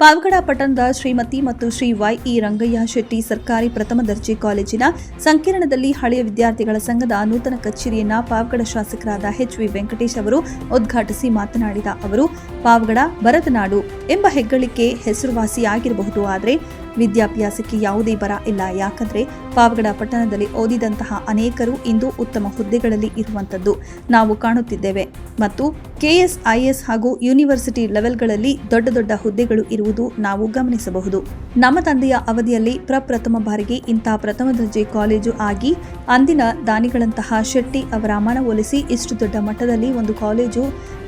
ಪಾವಗಡ ಪಟ್ಟಣದ ಶ್ರೀಮತಿ ಮತ್ತು ಶ್ರೀ ವೈ.ಇ. ರಂಗಯ್ಯ ಶೆಟ್ಟಿ ಸರ್ಕಾರಿ ಪ್ರಥಮ ದರ್ಜೆ ಕಾಲೇಜಿನ ಸಂಕೀರ್ಣದಲ್ಲಿ ಹಳೆಯ ವಿದ್ಯಾರ್ಥಿಗಳ ಸಂಘದ ನೂತನ ಕಚೇರಿಯನ್ನು ಪಾವಗಡ ಶಾಸಕರಾದ ಎಚ್.ವಿ. ವೆಂಕಟೇಶ್ ಅವರು ಉದ್ಘಾಟಿಸಿ ಮಾತನಾಡಿದ ಅವರು, ಪಾವಗಡ ಬರದನಾಡು ಎಂಬ ಹೆಗ್ಗಳಿಕೆ ಹೆಸರುವಾಸಿಯಾಗಿರಬಹುದು, ಆದರೆ ವಿದ್ಯಾಭ್ಯಾಸಕ್ಕೆ ಯಾವುದೇ ಬರ ಇಲ್ಲ. ಯಾಕಂದ್ರೆ ಪಾವಗಡ ಪಟ್ಟಣದಲ್ಲಿ ಓದಿದಂತಹ ಅನೇಕರು ಇಂದು ಉತ್ತಮ ಹುದ್ದೆಗಳಲ್ಲಿ ಇರುವಂತದ್ದು ನಾವು ಕಾಣುತ್ತಿದ್ದೇವೆ ಮತ್ತು ಕೆಎಸ್, ಐಎಸ್ ಹಾಗೂ ಯೂನಿವರ್ಸಿಟಿ ಲೆವೆಲ್ಗಳಲ್ಲಿ ದೊಡ್ಡ ದೊಡ್ಡ ಹುದ್ದೆಗಳು ಇರುವುದು ನಾವು ಗಮನಿಸಬಹುದು. ನಮ್ಮ ತಂದೆಯ ಅವಧಿಯಲ್ಲಿ ಪ್ರಪ್ರಥಮ ಬಾರಿಗೆ ಇಂತಹ ಪ್ರಥಮ ದರ್ಜೆ ಕಾಲೇಜು ಆಗಿ ಅಂದಿನ ದಾನಿಗಳಂತಹ ಶೆಟ್ಟಿ ಅವರ ಮನವೊಲಿಸಿ ಇಷ್ಟು ದೊಡ್ಡ ಮಟ್ಟದಲ್ಲಿ ಒಂದು ಕಾಲೇಜು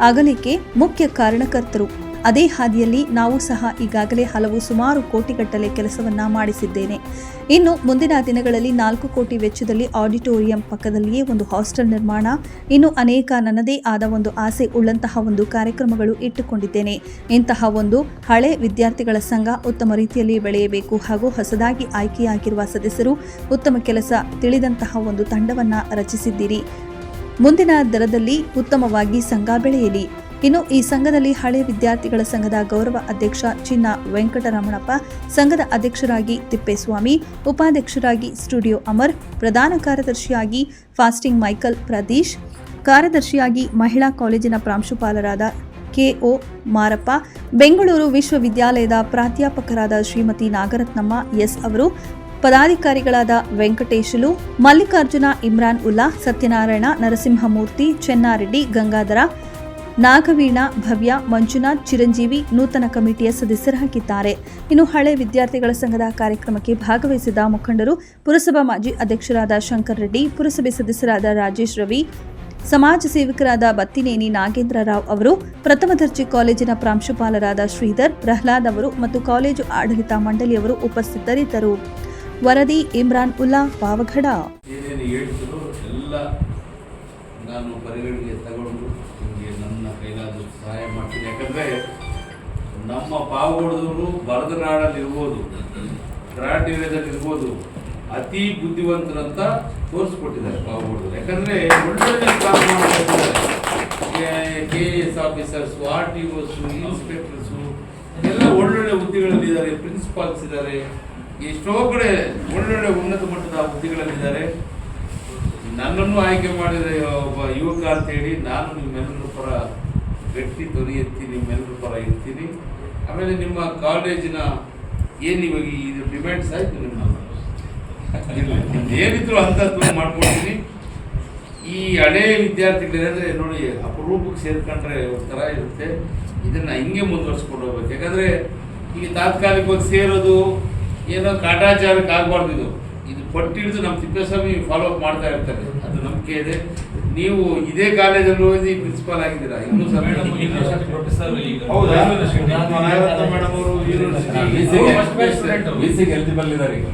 ಆಗಲಿಕ್ಕೆ ಮುಖ್ಯ ಕಾರಣಕರ್ತರು. ಅದೇ ಹಾದಿಯಲ್ಲಿ ನಾವು ಸಹ ಈಗಾಗಲೇ ಸುಮಾರು ಕೋಟಿಗಟ್ಟಲೆ ಕೆಲಸವನ್ನ ಮಾಡಿಸಿದ್ದೇನೆ. ಇನ್ನು ಮುಂದಿನ ದಿನಗಳಲ್ಲಿ 4 ಕೋಟಿ ವೆಚ್ಚದಲ್ಲಿ ಆಡಿಟೋರಿಯಂ ಪಕ್ಕದಲ್ಲಿಯೇ ಒಂದು ಹಾಸ್ಟೆಲ್ ನಿರ್ಮಾಣ, ಇನ್ನು ಅನೇಕ ನನ್ನದೇ ಆದ ಒಂದು ಆಸೆ ಉಳ್ಳಂತಹ ಒಂದು ಕಾರ್ಯಕ್ರಮಗಳು ಇಟ್ಟುಕೊಂಡಿದ್ದೇನೆ. ಇಂತಹ ಒಂದು ಹಳೆ ವಿದ್ಯಾರ್ಥಿಗಳ ಸಂಘ ಉತ್ತಮ ರೀತಿಯಲ್ಲಿ ಬೆಳೆಯಬೇಕು ಹಾಗೂ ಹೊಸದಾಗಿ ಆಯ್ಕೆಯಾಗಿರುವ ಸದಸ್ಯರು ಉತ್ತಮ ಕೆಲಸ ತಿಳಿದಂತಹ ಒಂದು ತಂಡವನ್ನ ರಚಿಸಿದ್ದೀರಿ. ಮುಂದಿನ ದರದಲ್ಲಿ ಉತ್ತಮವಾಗಿ ಸಂಘ ಬೆಳೆಯಲಿ. ಇನ್ನು ಈ ಸಂಘದಲ್ಲಿ ಹಳೆಯ ವಿದ್ಯಾರ್ಥಿಗಳ ಸಂಘದ ಗೌರವ ಅಧ್ಯಕ್ಷ ಚಿನ್ನ ವೆಂಕಟರಮಣಪ್ಪ, ಸಂಘದ ಅಧ್ಯಕ್ಷರಾಗಿ ತಿಪ್ಪೇಸ್ವಾಮಿ, ಉಪಾಧ್ಯಕ್ಷರಾಗಿ ಸ್ಟುಡಿಯೋ ಅಮರ್, ಪ್ರಧಾನ ಕಾರ್ಯದರ್ಶಿಯಾಗಿ ಫಾಸ್ಟಿಂಗ್ ಮೈಕಲ್ ಪ್ರದೀಶ್, ಕಾರ್ಯದರ್ಶಿಯಾಗಿ ಮಹಿಳಾ ಕಾಲೇಜಿನ ಪ್ರಾಂಶುಪಾಲರಾದ ಕೆ.ಒ. ಮಾರಪ್ಪ, ಬೆಂಗಳೂರು ವಿಶ್ವವಿದ್ಯಾಲಯದ ಪ್ರಾಧ್ಯಾಪಕರಾದ ಶ್ರೀಮತಿ ನಾಗರತ್ನಮ್ಮ ಎಸ್ ಅವರು, ಪದಾಧಿಕಾರಿಗಳಾದ ವೆಂಕಟೇಶಲು, ಮಲ್ಲಿಕಾರ್ಜುನ, ಇಮ್ರಾನ್ ಉಲ್ಲಾ, ಸತ್ಯನಾರಾಯಣ, ನರಸಿಂಹಮೂರ್ತಿ, ಚೆನ್ನಾರೆಡ್ಡಿ, ಗಂಗಾಧರ, ನಾಗವೀಣಾ, ಭವ್ಯ, ಮಂಜುನಾಥ್, ಚಿರಂಜೀವಿ ನೂತನ ಕಮಿಟಿಯ ಸದಸ್ಯರಾಗಿದ್ದಾರೆ. ಇನ್ನು ಹಳೆ ವಿದ್ಯಾರ್ಥಿಗಳ ಸಂಘದ ಕಾರ್ಯಕ್ರಮಕ್ಕೆ ಭಾಗವಹಿಸಿದ ಮುಖಂಡರು ಪುರಸಭಾ ಮಾಜಿ ಅಧ್ಯಕ್ಷರಾದ ಶಂಕರ್ ರೆಡ್ಡಿ, ಪುರಸಭೆ ಸದಸ್ಯರಾದ ರಾಜೇಶ್ ರವಿ, ಸಮಾಜ ಸೇವಕರಾದ ಬತ್ತಿನೇನಿ ನಾಗೇಂದ್ರ ರಾವ್ ಅವರು, ಪ್ರಥಮ ದರ್ಜೆ ಕಾಲೇಜಿನ ಪ್ರಾಂಶುಪಾಲರಾದ ಶ್ರೀಧರ್, ಪ್ರಹ್ಲಾದ್ ಅವರು ಮತ್ತು ಕಾಲೇಜು ಆಡಳಿತ ಮಂಡಳಿಯವರು ಉಪಸ್ಥಿತರಿದ್ದರು. ವರದಿ ಇಮ್ರಾನ್ ಉಲ್ಲಾ, ಪಾವಗಡ. ನಾನು ಪರಿಗಣನೆಗೆ ತಗೊಂಡು ನಿಮಗೆ ನನ್ನ ಕೈಲಾದರೂ ಸಹಾಯ ಮಾಡ್ತೀನಿ. ಯಾಕಂದರೆ ನಮ್ಮ ಪಾವಗಡದವರು ಬರದನಾಡಲ್ಲಿರ್ಬೋದು, ಗ್ರಾಂಡ್ ಏರಿಯಾದಲ್ಲಿರ್ಬೋದು, ಅತಿ ಬುದ್ಧಿವಂತರಂತ ತೋರಿಸ್ಕೊಟ್ಟಿದ್ದಾರೆ ಪಾವಗಡದವರು. ಯಾಕಂದರೆ ಒಳ್ಳೊಳ್ಳೆ ಕಾಲ KS ಆಫೀಸರ್ಸು, RTOಸು, ಇನ್ಸ್ಪೆಕ್ಟರ್ಸು ಎಲ್ಲ ಒಳ್ಳೊಳ್ಳೆ ಹುದ್ದೆಗಳಲ್ಲಿದ್ದಾರೆ, ಪ್ರಿನ್ಸಿಪಾಲ್ಸ್ ಇದ್ದಾರೆ, ಎಷ್ಟೋ ಕಡೆ ಒಳ್ಳೊಳ್ಳೆ ಉನ್ನತ ಮಟ್ಟದ ಹುದ್ದೆಗಳಲ್ಲಿದ್ದಾರೆ. ನನ್ನನ್ನು ಆಯ್ಕೆ ಮಾಡಿದ ಒಬ್ಬ ಯುವಕ ಅಂತೇಳಿ ನಾನು ನಿಮ್ಮೆಲ್ಲರ ಪರ ಗಟ್ಟಿ ಧ್ವನಿ ಎತ್ತಿ ನಿಮ್ಮೆಲ್ಲರ ಪರ ಇರ್ತೀನಿ. ಆಮೇಲೆ ನಿಮ್ಮ ಕಾಲೇಜಿನ ಏನು ಇವಾಗ ಇದು ಡಿಮ್ಯಾಂಡ್ಸ್ ಆಯಿತು, ಏನಿದ್ರು ಅಂಥದ್ದು ಮಾಡ್ಕೊಡ್ತೀನಿ. ಈ ಹಳೇ ವಿದ್ಯಾರ್ಥಿಗಳೇನೆಂದರೆ ನೋಡಿ, ಅಪರೂಪಕ್ಕೆ ಸೇರ್ಕೊಂಡ್ರೆ ಒಂಥರ ಇರುತ್ತೆ. ಇದನ್ನು ಹಿಂಗೆ ಮುಂದುವರ್ಸ್ಕೊಂಡು ಹೋಗ್ಬೇಕು. ಯಾಕಂದರೆ ಈಗ ತಾತ್ಕಾಲಿಕವಾಗಿ ಸೇರೋದು ಏನೋ ಕಾಟಾಚಾರಕ್ಕೆ ಆಗಬಾರ್ದು. ಇದು ಪಟ್ಟಿ ಹಿಡಿದು ನಮ್ಮ ತಿಪ್ಪೇಸ್ವಾಮಿ ಫಾಲೋ ಅಪ್ ಮಾಡ್ತಾ ಇರ್ತಾರೆ, ಅದು ನಂಬಿಕೆ ಇದೆ. ನೀವು ಇದೇ ಕಾಲೇಜಲ್ಲಿ ಓದಿ ಪ್ರಿನ್ಸಿಪಾಲ್ ಆಗಿದ್ದೀರಾ, ಇನ್ನೂ ಸಹ ಮೇಡಮ್ ಅವರು ಯೂನಿವರ್ಸಿಟಿ ಎಲಿಜಿಬಲ್ ಇದ್ದಾರೆ.